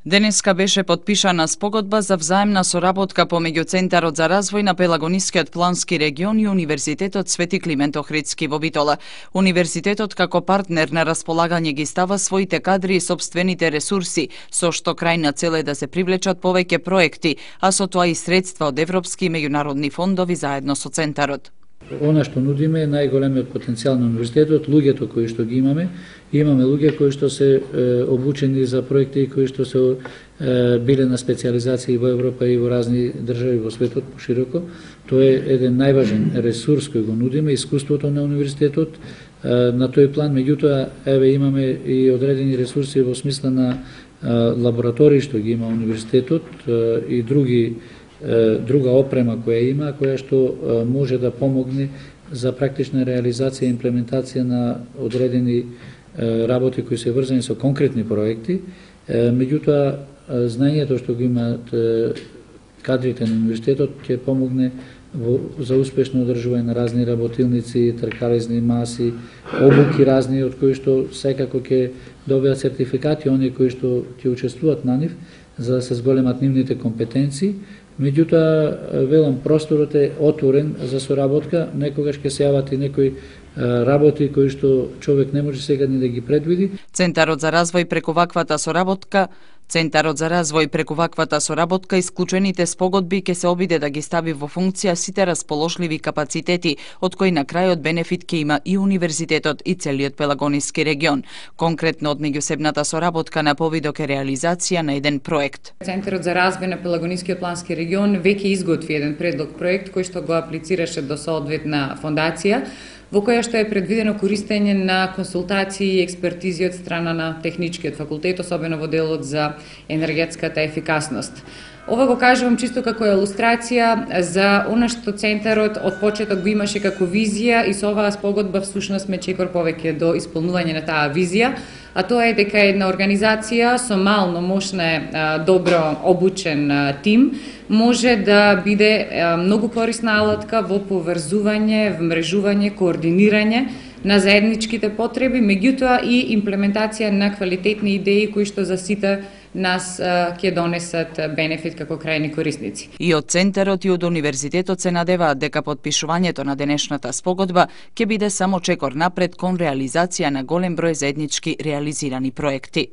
Денеска беше подпишана спогодба за взаемна соработка помеѓу Центарот за развој на Пелагонискиот плански регион и Универзитетот Свети Климент Охридски во Битола. Универзитетот како партнер на располагање ги става своите кадри и сопствените ресурси, со што крајна цел е да се привлечат повеќе проекти, а со тоа и средства од европски и меѓународни фондови заедно со Центарот. Она што нудиме е најголемиот потенцијал на универзитетот, луѓето кои што ги имаме. Имаме луѓе кои што се обучени за проекти, кои што се биле на специализации во Европа и во разни држави во светот пошироко. Тоа е еден најважен ресурс кој го нудиме, искуството на универзитетот на тој план. Меѓутоа, еве имаме и одредени ресурси во смисла на лаборатории што ги има универзитетот и друга опрема која има, која што може да помогне за практична реализација и имплементација на одредени работи кои се врзани со конкретни проекти. Меѓутоа, знаењето што го имаат кадрите на универзитетот ќе помогне за успешно одржување на разни работилници, тркалезни маси, обуки разни, од кои што секако ќе добијат сертификати оние кои што ќе учествуваат на нив, за да се зголемат нивните компетенции. Меѓутоа, велам, просторот е отворен за соработка, некогаш ќе се јават и некои работи кои што човек не може сега ни да ги предвиди. Центарот за развој преку ваквата соработка исклучените спогодби ќе се обиде да ги стави во функција сите расположливи капацитети, од кои на крајот бенефит ќе има и универзитетот и целиот Пелагониски регион. Конкретно од меѓусебната соработка на повидок е реализација на еден проект. Центарот за развој на Пелагонискиот плански регион веќе изготви еден предлог проект кој што го аплицираше до соодветна фондација, во која што е предвидено користење на консултации и експертизи од страна на Техничкиот факултет, особено во делот за енергетската ефикасност. Ова го кажувам чисто како илустрација за она што Центарот од почеток го имаше како визија и со оваа спогодба всушност ме чекор повеќе до исполнување на таа визија, а тоа е дека една организација со мал, но мощна, добро обучен тим може да биде многу корисна алатка во поврзување, вмрежување, координирање на заедничките потреби, меѓутоа и имплементација на квалитетни идеи кои што за сите нас ќе донесат бенефит како крајни корисници. И од Центарот и од Универзитетот се надеваат дека подпишувањето на денешната спогодба ќе биде само чекор напред кон реализација на голем број заеднички реализирани проекти.